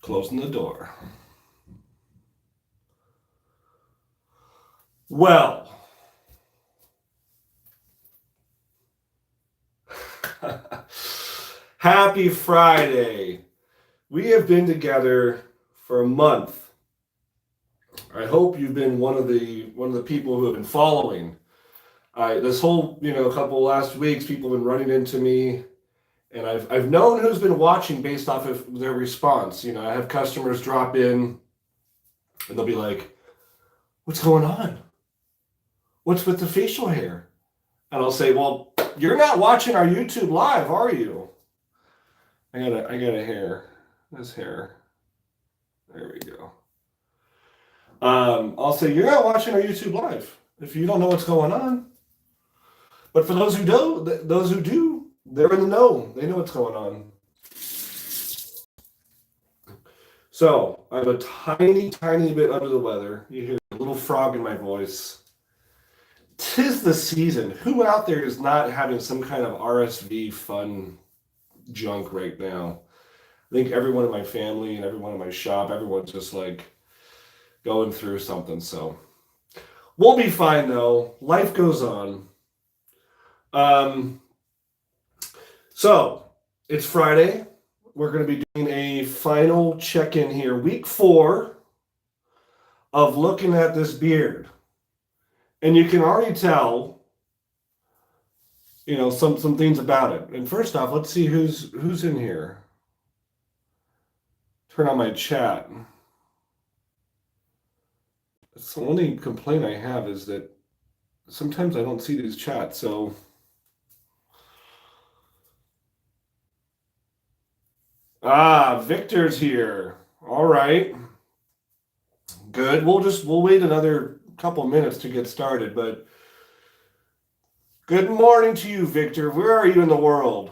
Closing the door. Well, happy Friday. We have been together for a month. I hope you've been one of the people who have been following. This whole couple last weeks, people have been running into me, and I've known who's been watching based off of their response. I have customers drop in, and they'll be like, "What's going on? What's with the facial hair?" And I'll say, "Well, you're not watching our YouTube live, are you?" I got a hair. This hair. There we go. I'll say, "You're not watching our YouTube live if you don't know what's going on." But for those who do, they're in the know. They know what's going on. So I'm a tiny, tiny bit under the weather. You hear a little frog in my voice. 'Tis the season. Who out there is not having some kind of RSV fun junk right now? I think everyone in my family and everyone in my shop, everyone's just like going through something. So we'll be fine though. Life goes on. Um, so it's Friday. We're going to be doing a final check-in here, week 4 of looking at this beard, and you can already tell, some things about it. And first off, let's see who's in here. Turn on my chat. That's the only complaint I have is that sometimes I don't see these chats. So Victor's here. All right. Good. We'll wait another couple minutes to get started, but good morning to you, Victor. Where are you in the world?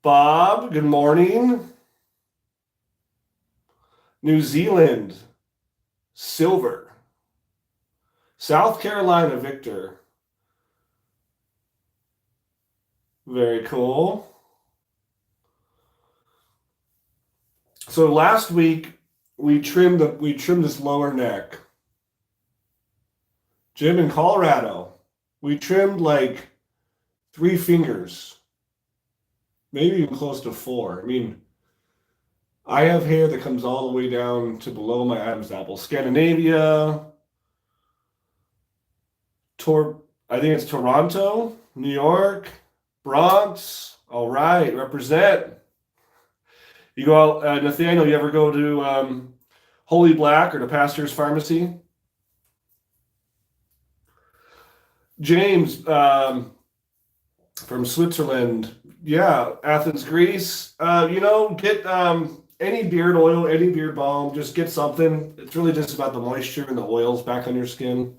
Bob, good morning. New Zealand, Silver. South Carolina, Victor. Very cool. So last week we trimmed this lower neck. Jim in Colorado, we trimmed like 3 fingers, maybe even close to 4. I mean, I have hair that comes all the way down to below my Adam's apple. Scandinavia, I think it's Toronto, New York, Bronx. All right, represent. You go out, Nathaniel, you ever go to Holy Black or the Pastor's Pharmacy? James from Switzerland. Yeah, Athens, Greece. Get any beard oil, any beard balm, just get something. It's really just about the moisture and the oils back on your skin.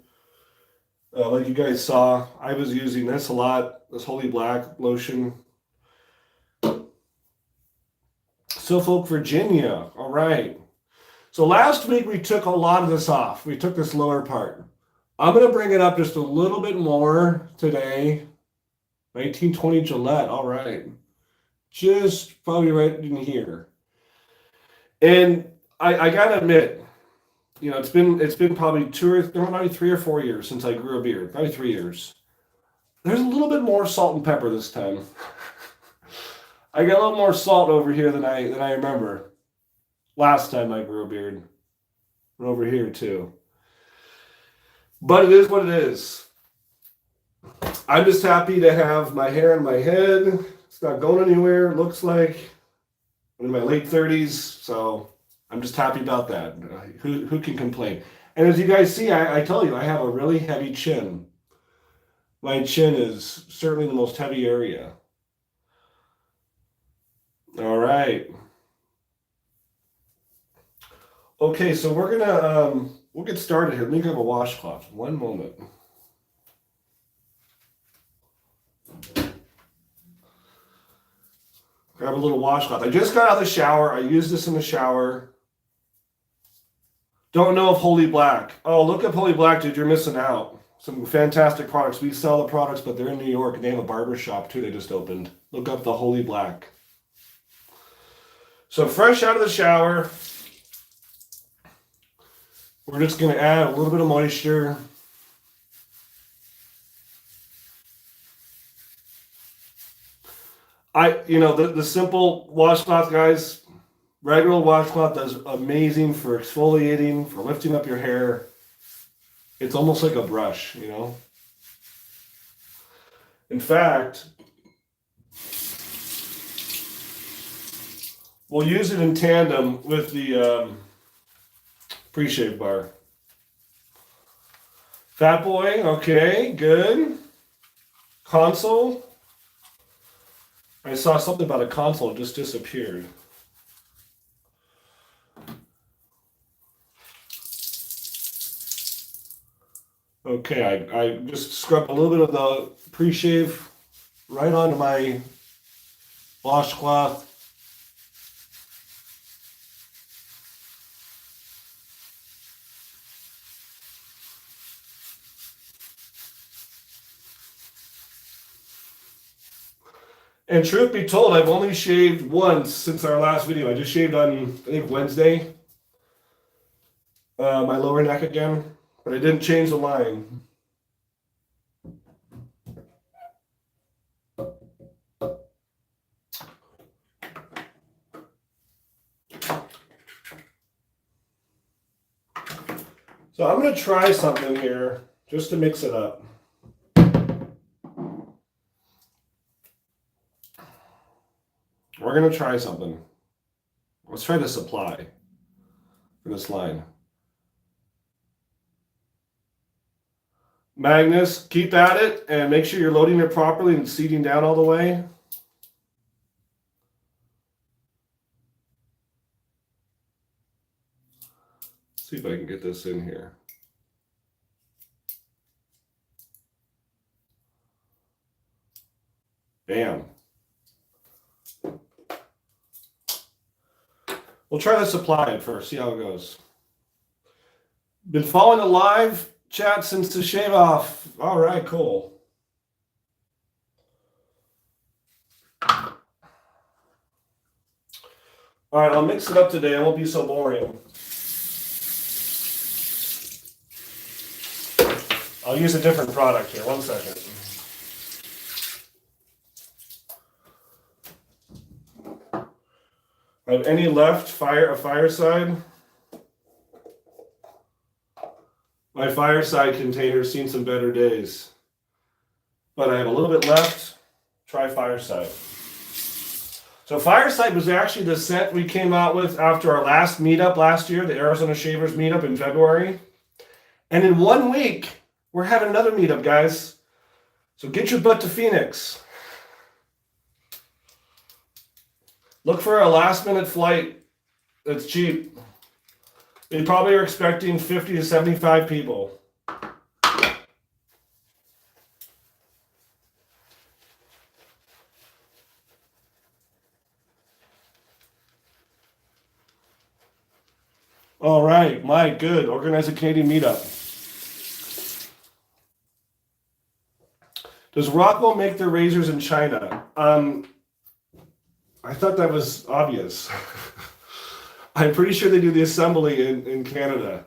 Like you guys saw, I was using this a lot, this Holy Black lotion. Suffolk, Virginia. All right. So last week we took a lot of this off. We took this lower part. I'm going to bring it up just a little bit more today. 1920 Gillette. All right. Just probably right in here. And I got to admit, it's been probably 3 or 4 years since I grew a beard. Probably 3 years. There's a little bit more salt and pepper this time. I got a little more salt over here than I remember last time I grew a beard. And over here too. But it is what it is. I'm just happy to have my hair on my head. It's not going anywhere, it looks like. I'm in my late 30s, so I'm just happy about that. Who can complain? And as you guys see, I tell you, I have a really heavy chin. My chin is certainly the most heavy area. All right. Okay, so we'll get started here. Let me grab a washcloth. One moment. Grab a little washcloth. I just got out of the shower. I used this in the shower. Don't know if Holy Black. Oh, look up Holy Black, dude. You're missing out. Some fantastic products. We sell the products, but they're in New York and they have a barber shop too. They just opened. Look up the Holy Black. So fresh out of the shower, we're just going to add a little bit of moisture. The simple washcloth, guys, regular washcloth does amazing for exfoliating, for lifting up your hair. It's almost like a brush, In fact, we'll use it in tandem with the pre-shave bar. Fat Boy, okay, good. Console. I saw something about a console, it just disappeared. Okay, I just scrubbed a little bit of the pre-shave right onto my washcloth. And truth be told, I've only shaved once since our last video. I just shaved on, I think, Wednesday. My lower neck again. But I didn't change the line. So I'm going to try something here just to mix it up. We're going to try something. Let's try the supply for this line. Magnus, keep at it and make sure you're loading it properly and seating down all the way. Let's see if I can get this in here. Bam. We'll try to supply it first, see how it goes. Been following the live chat since the shave off. All right, cool. All right, I'll mix it up today. I won't be so boring. I'll use a different product here. 1 second. Have any left? A Fireside? My Fireside container's seen some better days. But I have a little bit left. Try Fireside. So Fireside was actually the scent we came out with after our last meetup last year, the Arizona Shavers meetup in February. And in 1 week, we're having another meetup, guys. So get your butt to Phoenix. Look for a last-minute flight that's cheap. They probably are expecting 50 to 75 people. All right, Mike, good. Organize a Canadian meetup. Does Rockwell make their razors in China? I thought that was obvious. I'm pretty sure they do the assembly in Canada.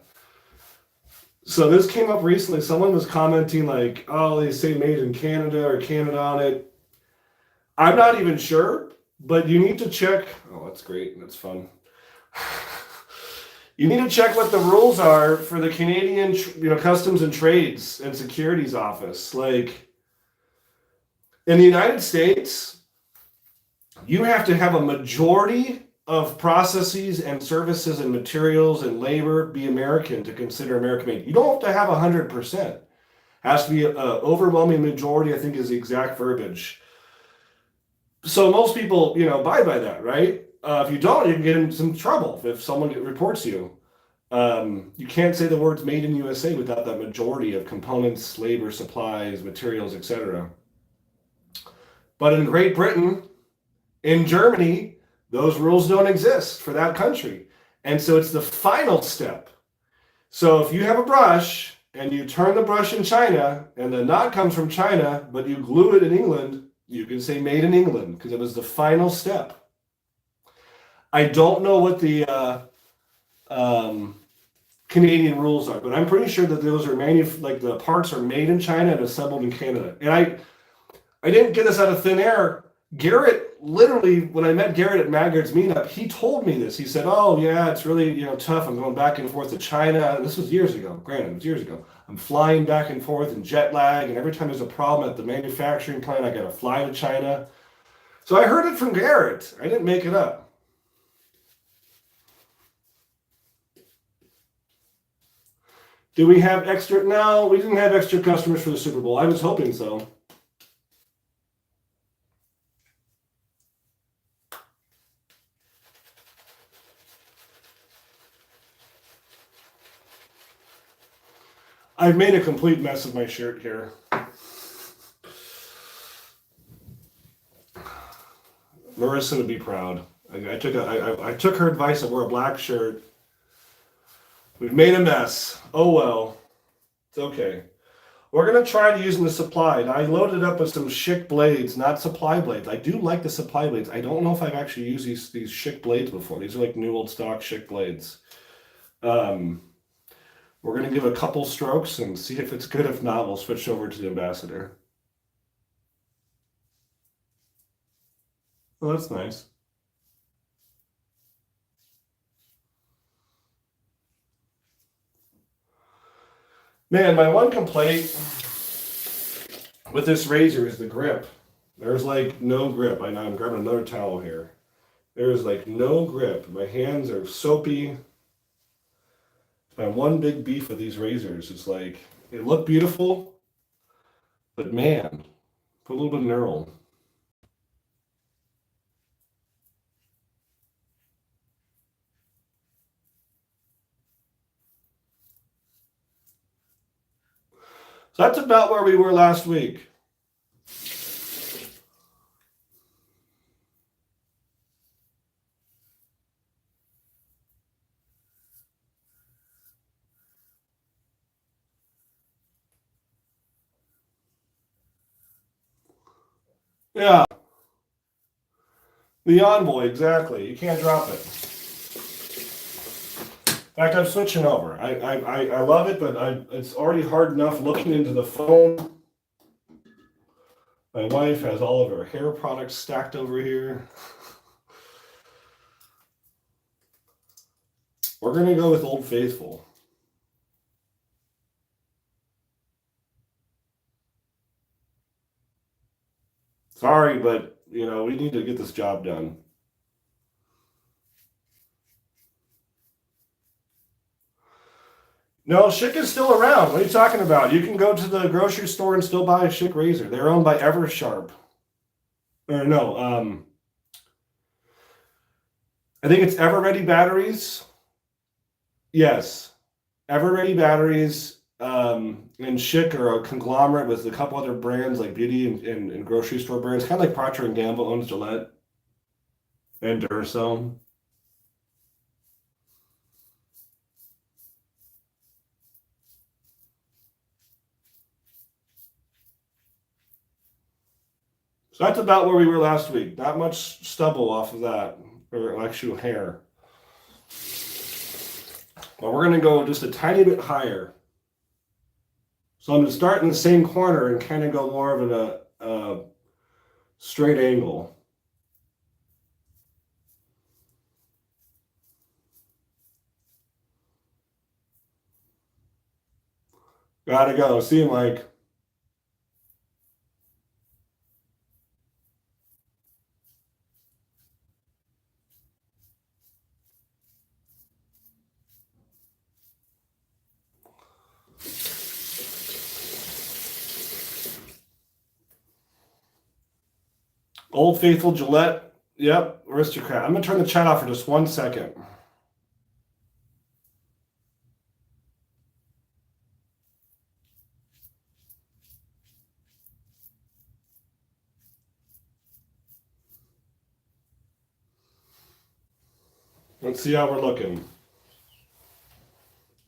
So this came up recently. Someone was commenting like, oh, they say made in Canada or Canada on it. I'm not even sure, but you need to check. Oh, that's great. That's fun. You need to check what the rules are for the Canadian, Customs and Trades and Securities Office. Like in the United States, you have to have a majority of processes and services and materials and labor be American to consider American made. You don't have to have 100%. Has to be an overwhelming majority, I think is the exact verbiage. So most people, abide by that, right? If you don't, you can get in some trouble if someone reports you. You can't say the words made in USA without that majority of components, labor, supplies, materials, etc. But in Great Britain, in Germany, those rules don't exist for that country. And so it's the final step. So if you have a brush and you turn the brush in China, and the knot comes from China, but you glue it in England, you can say made in England because it was the final step. I don't know what the um, Canadian rules are, but I'm pretty sure that those are like the parts are made in China and assembled in Canada. And I didn't get this out of thin air. Garrett, literally, when I met Garrett at Maggard's meetup, he told me this. He said, "Oh yeah, it's really tough. I'm going back and forth to China." And this was years ago. Granted, it was years ago. I'm flying back and forth in jet lag, and every time there's a problem at the manufacturing plant, I got to fly to China. So I heard it from Garrett. I didn't make it up. Do we have extra? No, we didn't have extra customers for the Super Bowl. I was hoping so. I've made a complete mess of my shirt here. Marissa would be proud. I took her advice and wore a black shirt. We've made a mess. Oh well. It's okay. We're going to try to use the supply. Now, I loaded up with some Schick blades, not supply blades. I do like the supply blades. I don't know if I've actually used these Schick blades before. These are like new old stock Schick blades. We're going to give a couple strokes and see if it's good. If not, we'll switch over to the Ambassador. Oh, that's nice. Man, my one complaint with this razor is the grip. There's like no grip. I know I'm grabbing another towel here. There's like no grip. My hands are soapy. My one big beef with these razors is like, they look beautiful, but man, put a little bit of knurl. So that's about where we were last week. Yeah, the Envoy, exactly. You can't drop it. In fact, I'm switching over. I love it, but it's already hard enough looking into the phone. My wife has all of her hair products stacked over here. We're going to go with Old Faithful. Sorry, but we need to get this job done. No, Schick is still around. What are you talking about? You can go to the grocery store and still buy a Schick razor. They're owned by Eversharp. Or no, I think it's Everready Batteries. Yes, Everready Batteries and Schick are a conglomerate with a couple other brands like beauty and grocery store brands, kind of like Procter and Gamble owns Gillette and Duracell. So that's about where we were last week. Not much stubble off of that, or actual hair. But we're going to go just a tiny bit higher. So I'm going to start in the same corner and kind of go more of a straight angle. Gotta go. See you, Mike. Old Faithful Gillette. Yep, Aristocrat. I'm going to turn the chat off for just 1 second. Let's see how we're looking.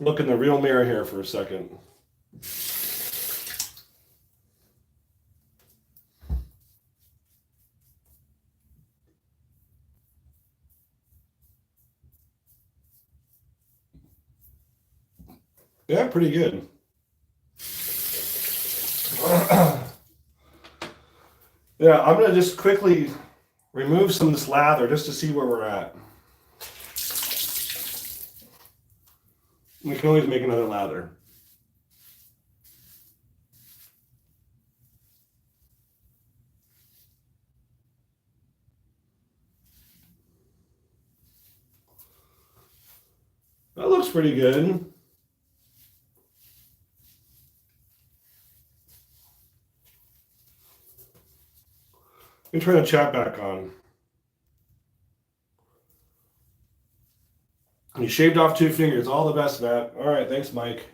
Look in the real mirror here for a second. Yeah, pretty good. Yeah, I'm gonna just quickly remove some of this lather just to see where we're at. We can always make another lather. That looks pretty good. Let me turn the chat back on. You shaved off 2 fingers. All the best, Matt. All right, thanks, Mike.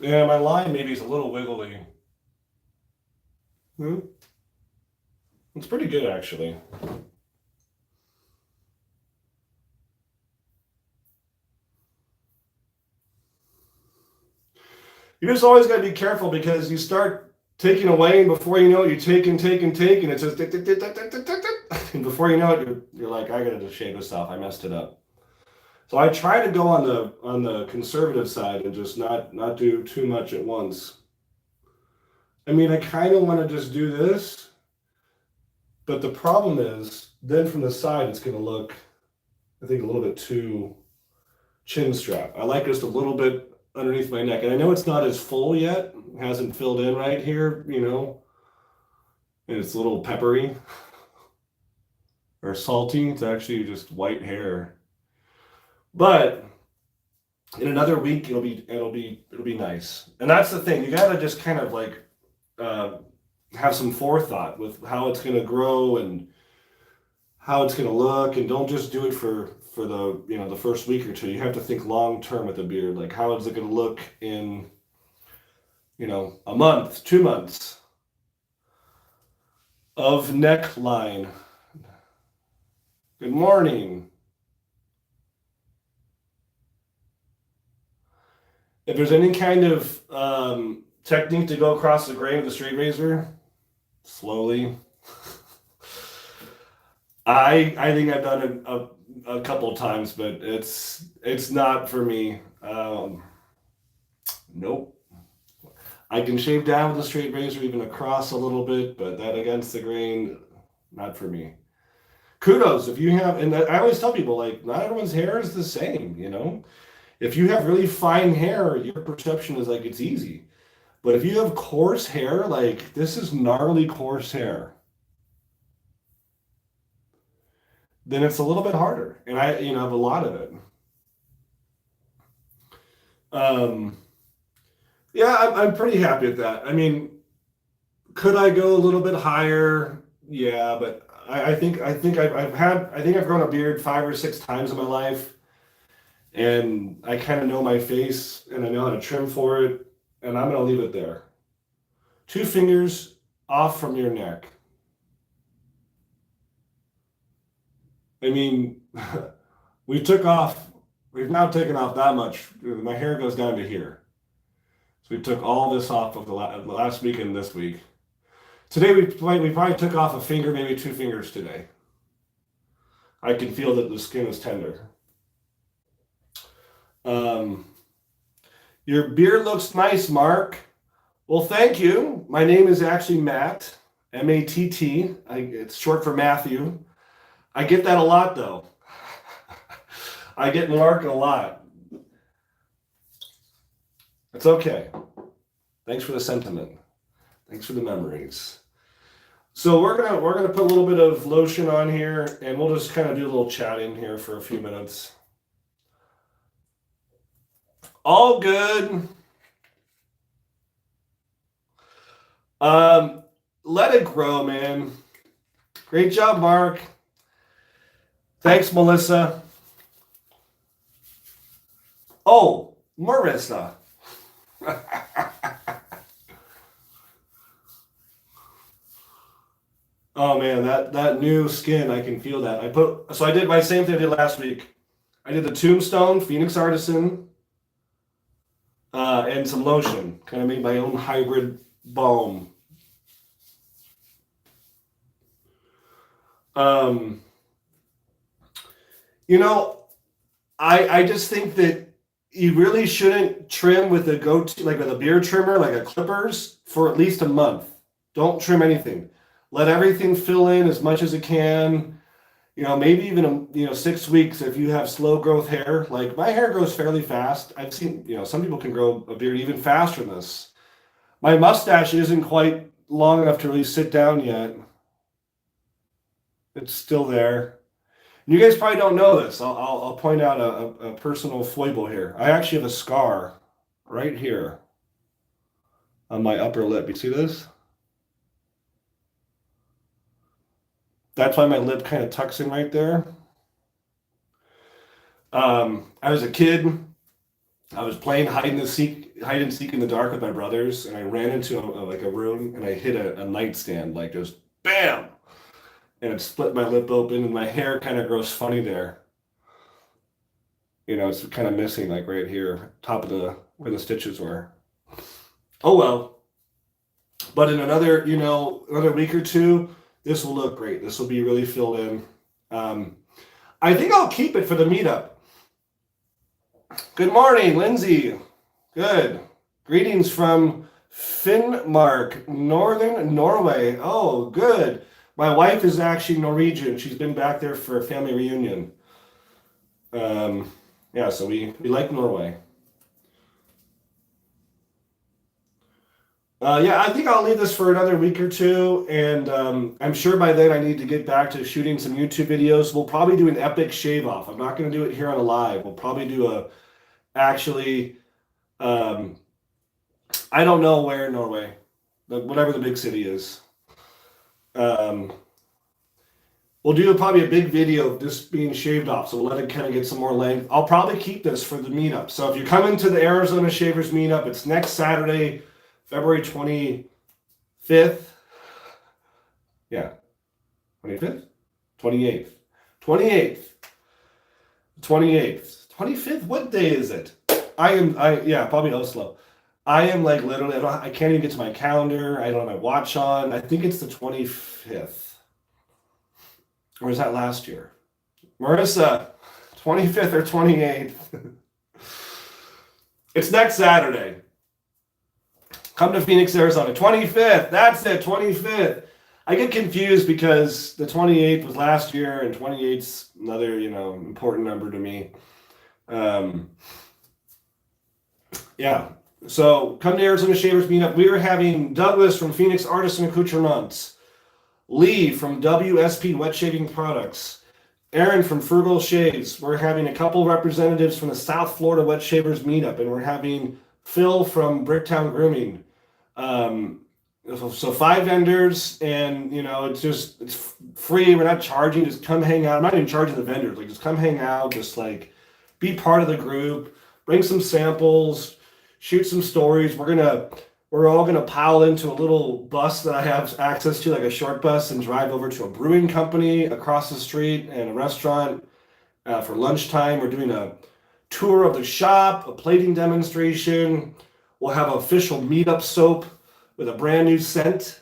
Yeah, my line maybe is a little wiggly. It's pretty good, actually. You just always got to be careful because you start taking away, and before you know it, you take, and it's just tick, tick, tick, tick, tick, tick, tick, tick. And before you know it, you're like, I gotta just shave this off. I messed it up. So I try to go on the conservative side and just not do too much at once. I mean, I kind of want to just do this, but the problem is then from the side it's going to look, I think, a little bit too chin strap. I like just a little bit underneath my neck, and I know it's not as full yet. It hasn't filled in right here, you know, and it's a little peppery or salty. It's actually just white hair. But in another week, it'll be nice. And that's the thing. You gotta just kind of like have some forethought with how it's gonna grow and how it's gonna look, and don't just do it for the the first week or two. You have to think long term with the beard. Like, how is it gonna look in a month, 2 months of neckline? Good morning. If there's any kind of technique to go across the grain with a straight razor, slowly. I think I've done it a couple of times, but it's not for me. Nope. I can shave down with a straight razor, even across a little bit, but that against the grain, not for me. Kudos if you have, and I always tell people, like, not everyone's hair is the same, If you have really fine hair, your perception is like it's easy. But if you have coarse hair, like this is gnarly coarse hair, then it's a little bit harder. And I have a lot of it. Yeah, I'm pretty happy with that. I mean, could I go a little bit higher? Yeah, but I think I've grown a beard 5 or 6 times in my life, and I kind of know my face and I know how to trim for it, and I'm gonna leave it there. 2 fingers off from your neck. I mean, we've now taken off that much. My hair goes down to here. So we took all this off of the last week and this week. Today we probably took off a finger, maybe 2 fingers today. I can feel that the skin is tender. Your beard looks nice, Mark. Well, thank you. My name is actually Matt, M-A-T-T. It's short for Matthew. I get that a lot, though. I get Mark a lot. It's okay. Thanks for the sentiment. Thanks for the memories. So we're gonna put a little bit of lotion on here, and we'll just kind of do a little chatting here for a few minutes. All good. Let it grow, man. Great job, Mark. Thanks, Melissa. Oh, Marissa. Oh man, that new skin, I can feel that. I did my same thing I did last week. I did the Tombstone, Phoenix Artisan, and some lotion. Kind of made my own hybrid balm. You know, I just think that you really shouldn't trim with a go-to, like with a beard trimmer, like a clippers, for at least a month. Don't trim anything. Let everything fill in as much as it can. You know, maybe even 6 weeks if you have slow growth hair. Like my hair grows fairly fast. I've seen, some people can grow a beard even faster than this. My mustache isn't quite long enough to really sit down yet. It's still there. You guys probably don't know this. I'll point out a personal foible here. I actually have a scar right here on my upper lip. You see this? That's why my lip kind of tucks in right there. I was a kid. I was playing hide and seek in the dark with my brothers, and I ran into a room, and I hit a nightstand, like just bam, and it split my lip open, and my hair kind of grows funny there. It's kind of missing, like right here, top of where the stitches were. Oh well. But in another week or two, this will look great. This will be really filled in. I think I'll keep it for the meetup. Good morning, Lindsay. Good. Greetings from Finnmark, northern Norway. Oh, good. My wife is actually Norwegian. She's been back there for a family reunion. Yeah, so we like Norway. Yeah, I think I'll leave this for another week or two, and I'm sure by then I need to get back to shooting some YouTube videos. We'll probably do an epic shave off. I'm not going to do it here on a live. We'll probably do I don't know where in Norway, whatever the big city is. We'll do probably a big video of this being shaved off, so we'll let it kind of get some more length. I'll probably keep this for the meetup. So if you're coming to the Arizona Shavers meetup, it's next Saturday, February 25th. Yeah. 25th? 28th. 28th. 28th. 25th? What day is it? Probably Oslo. I am like literally, I can't even get to my calendar. I don't have my watch on. I think it's the 25th. Or was that last year? Marissa, 25th or 28th. It's next Saturday. Come to Phoenix, Arizona. 25th. That's it, 25th. I get confused because the 28th was last year and 28th's another, important number to me. Yeah. So come to Arizona Shavers Meetup. We are having Douglas from Phoenix Artisan Accoutrements, Lee from WSP Wet Shaving Products, Aaron from Frugal Shaves. We're having a couple representatives from the South Florida Wet Shavers Meetup, and we're having Phil from Bricktown Grooming. So 5 vendors, and it's free. We're not charging. Just come hang out. I'm not even charging the vendors. Like, just come hang out. Just like be part of the group. Bring some samples. Shoot some stories. We're all gonna pile into a little bus that I have access to, like a short bus, and drive over to a brewing company across the street and a restaurant for lunchtime. We're doing a tour of the shop, a plating demonstration. We'll have official meetup soap with a brand new scent.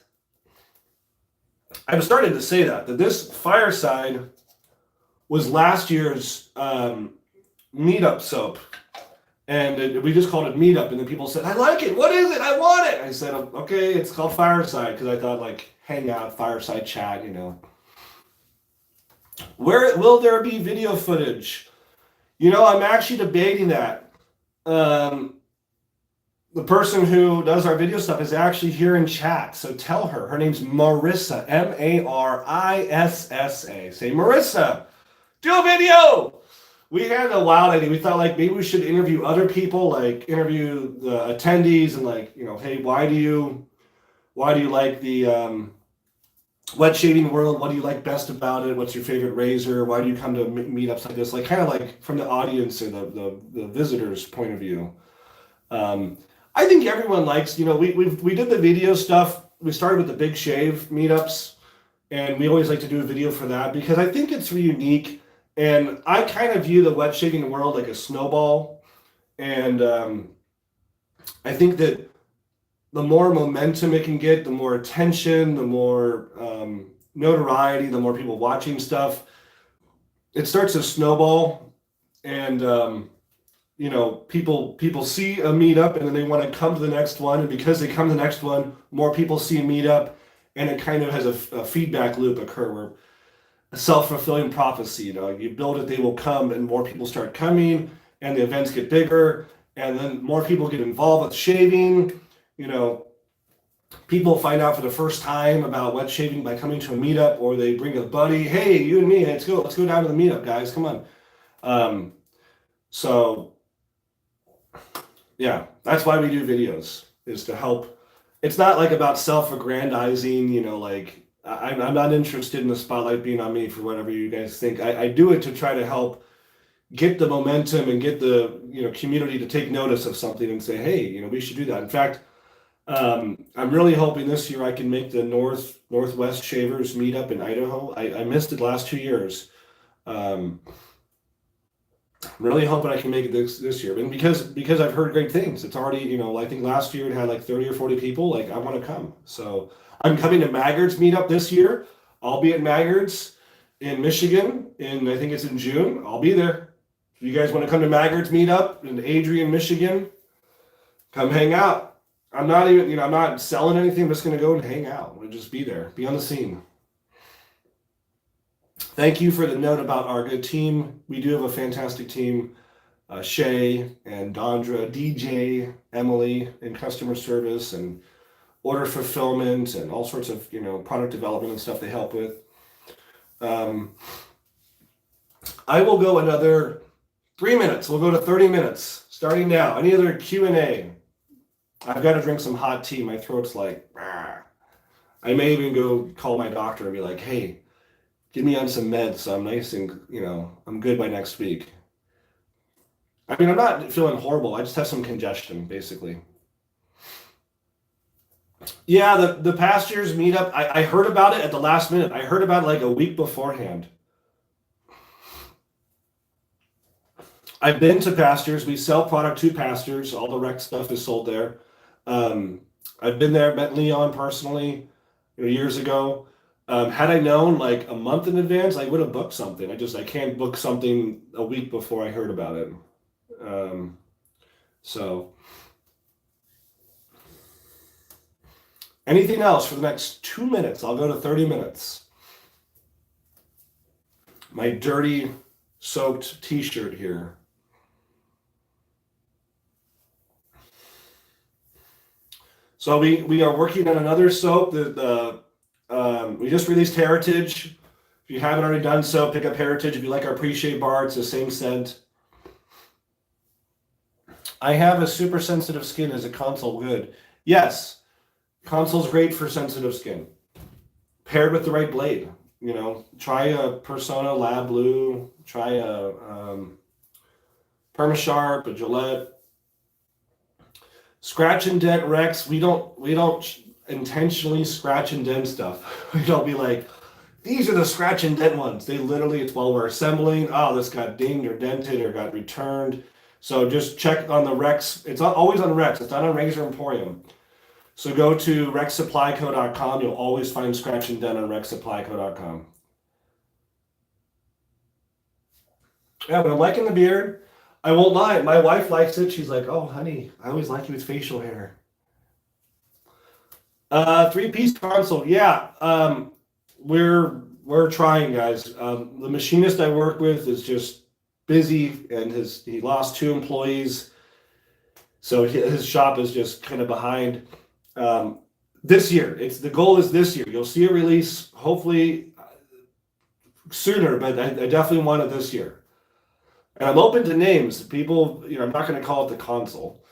I'm starting to say that this fireside was last year's meetup soap. And we just called it Meetup, and then people said, I like it. What is it? I want it. I said, okay, it's called Fireside, because I thought, like, hang out, fireside chat, Where will there be video footage? I'm actually debating that. The person who does our video stuff is actually here in chat, so tell her. Her name's Marissa, M-A-R-I-S-S-A. Say, Marissa, do a video! We had a wild idea. We thought, like, maybe we should interview other people, like interview the attendees, and like, hey, why do you like the wet shaving world? What do you like best about it? What's your favorite razor? Why do you come to meetups like this? Like, kind of like from the audience or the visitors' point of view. I think everyone likes, we did the video stuff. We started with the Big Shave meetups, and we always like to do a video for that because I think it's unique. And I kind of view the wet shaving world like a snowball. And I think that the more momentum it can get, the more attention, the more notoriety, the more people watching stuff, it starts to snowball. And people see a meetup and then they want to come to the next one, and because they come to the next one, more people see a meetup, and it kind of has a feedback loop occur where a self-fulfilling prophecy. You build it, they will come, and more people start coming, and the events get bigger, and then more people get involved with shaving. People find out for the first time about wet shaving by coming to a meetup, or they bring a buddy. Hey, you and me, let's go down to the meetup, guys. Come on. So yeah, that's why we do videos, is to help. It's not like about self-aggrandizing, like I'm not interested in the spotlight being on me for whatever you guys think. I do it to try to help get the momentum and get the community to take notice of something and say, hey, we should do that. In fact, I'm really hoping this year I can make the Northwest Shavers meetup in Idaho. I missed it last 2 years. I'm really hoping I can make it this year, and because I've heard great things. It's already, I think last year it had like 30 or 40 people. Like, I want to come, so I'm coming to Maggard's meetup this year. I'll be at Maggard's in Michigan, and I think it's in June. I'll be there. If you guys want to come to Maggard's meetup in Adrian, Michigan, come hang out. I'm not even, I'm not selling anything. I'm just going to go and hang out. We'll just be there, be on the scene. Thank you for the note about our good team. We do have a fantastic team. Shay and Dondra, DJ, Emily in customer service and order fulfillment and all sorts of, product development and stuff they help with. I will go another 3 minutes. We'll go to 30 minutes starting now. Any other Q&A? I've got to drink some hot tea. My throat's like, rah. I may even go call my doctor and be like, hey, get me on some meds so I'm nice and, I'm good by next week. I mean, I'm not feeling horrible. I just have some congestion, basically. Yeah, the pastures meetup, I heard about it at the last minute. I heard about it like a week beforehand. I've been to pastures. We sell product to pastures. All the rec stuff is sold there. I've been there, met Leon personally years ago. Had I known like a month in advance, I would have booked something. I can't book something a week before I heard about it. So anything else for the next 2 minutes? I'll go to 30 minutes. My dirty, soaked t-shirt here. So we are working on another soap that we just released Heritage. If you haven't already done so, pick up Heritage. If you like our pre-shave bar, it's the same scent. I have a super sensitive skin. Is a Console good? Yes. Console's great for sensitive skin. Paired with the right blade. Try a Persona Lab Blue. Try a Permasharp, a Gillette. Scratch and dent Rex. We don't intentionally scratch and dent stuff. We don't be like, these are the scratch and dent ones. It's while we're assembling. Oh, this got dinged or dented or got returned. So just check on the Rex. It's always on Rex. It's not on Razor Emporium. So go to rexsupplyco.com. You'll always find scratch and dent on rexsupplyco.com. Yeah, but I'm liking the beard. I won't lie. My wife likes it. She's like, oh, honey, I always like you with facial hair. 3-piece console. Yeah. We're trying, guys. The machinist I work with is just busy, and he lost 2 employees. So his shop is just kind of behind. This year, the goal is this year. You'll see a release hopefully sooner, but I definitely want it this year. And I'm open to names. People, I'm not going to call it the Console.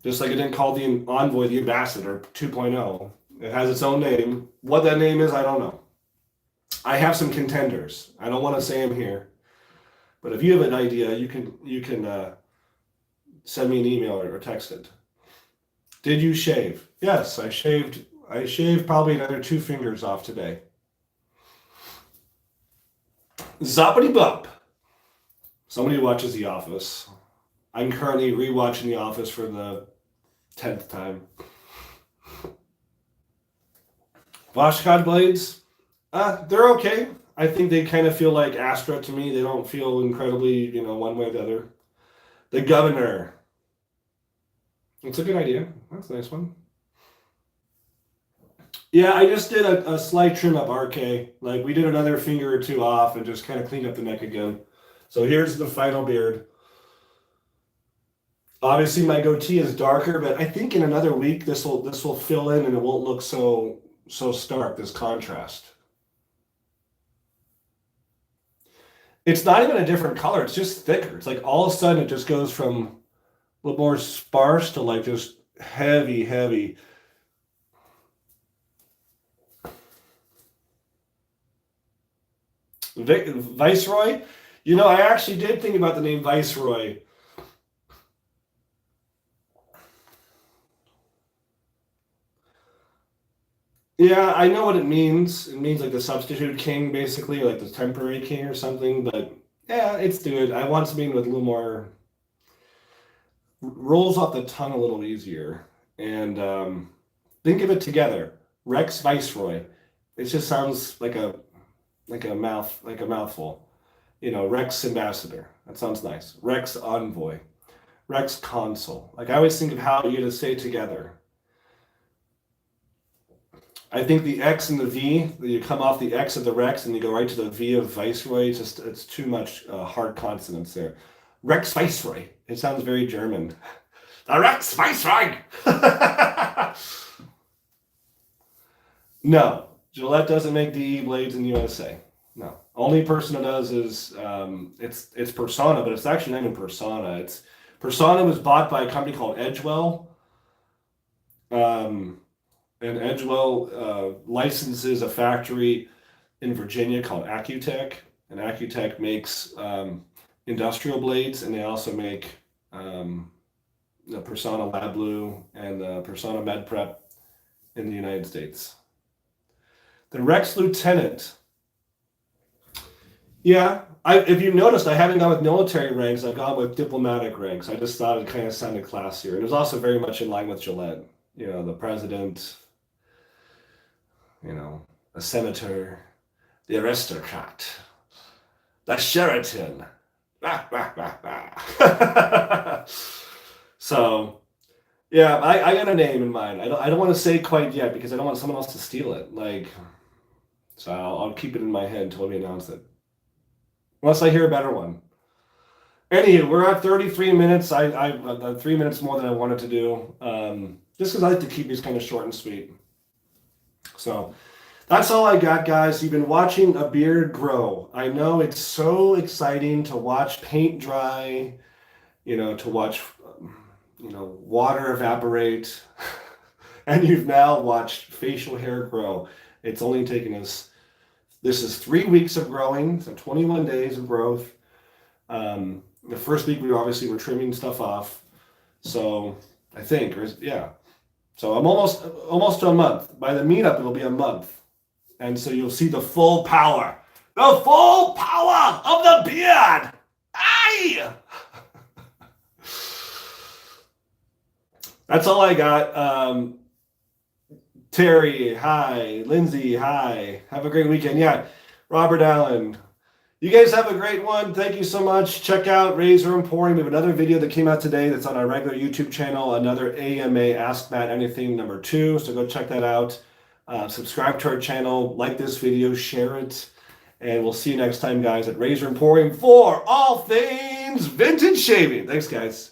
Just like I didn't call the Envoy the Ambassador 2.0. It has its own name. What that name is, I don't know. I have some contenders. I don't want to say them here. But if you have an idea, you can send me an email or text it. Did you shave? Yes, I shaved probably another 2 fingers off today. Zoppity bop. Somebody watches The Office. I'm currently rewatching The Office for the 10th time. Washcott blades, they're okay. I think they kind of feel like Astra to me. They don't feel incredibly, one way or the other. The Governor. It's a good idea. That's a nice one. Yeah, I just did a slight trim up, RK. Like we did another finger or two off and just kind of cleaned up the neck again. So here's the final beard. Obviously my goatee is darker, but I think in another week this will fill in and it won't look so stark, this contrast. It's not even a different color, it's just thicker. It's like all of a sudden it just goes from a little more sparse to like just heavy. Viceroy? I actually did think about the name Viceroy. Yeah, I know what it means. It means like the substitute king, basically, or like the temporary king or something. But yeah, it's good. I want something with a little more rolls off the tongue a little easier. And think of it together. Rex Viceroy. It just sounds like a mouthful. Rex Ambassador. That sounds nice. Rex Envoy. Rex Consul. Like I always think of how you're to say together. I think the X and the V, you come off the X of the Rex and you go right to the V of Viceroy. It's too much hard consonants there. Rex Viceroy. It sounds very German. The Rex Viceroy. No, Gillette doesn't make DE blades in the USA. No, only person that does is it's Persona, but it's actually not even Persona. Persona was bought by a company called Edgewell. And Edgewell licenses a factory in Virginia called Accutech, and Accutech makes industrial blades, and they also make the Persona Lab Blue and the Persona Med Prep in the United States. The Rex Lieutenant. Yeah, if you noticed, I haven't gone with military ranks. I've gone with diplomatic ranks. I just thought it kind of sounded classier. And it was also very much in line with Gillette. The president, a senator, the aristocrat, the Sheraton. So, yeah, I got a name in mind. I don't want to say quite yet because I don't want someone else to steal it. So I'll keep it in my head until we announce it. Unless I hear a better one. Anywho, we're at 33 minutes. I 3 minutes more than I wanted to do. Just because I like to keep these kind of short and sweet. So that's all I got, guys. You've been watching a beard grow. I know it's so exciting to watch paint dry, to watch, water evaporate. And you've now watched facial hair grow. It's only taken us, this is 3 weeks of growing, so 21 days of growth. The first week we obviously were trimming stuff off. So I think, yeah. So I'm almost to a month. By the meetup, it'll be a month. And so you'll see the full power of the beard. Aye! That's all I got. Terry, hi. Lindsay, hi. Have a great weekend. Yeah, Robert Allen. You guys have a great one. Thank you so much. Check out Razor Emporium. We have another video that came out today that's on our regular YouTube channel, another AMA Ask Matt Anything #2. So go check that out. Subscribe to our channel, like this video, share it, and we'll see you next time, guys, at Razor Emporium for all things vintage shaving. Thanks, guys.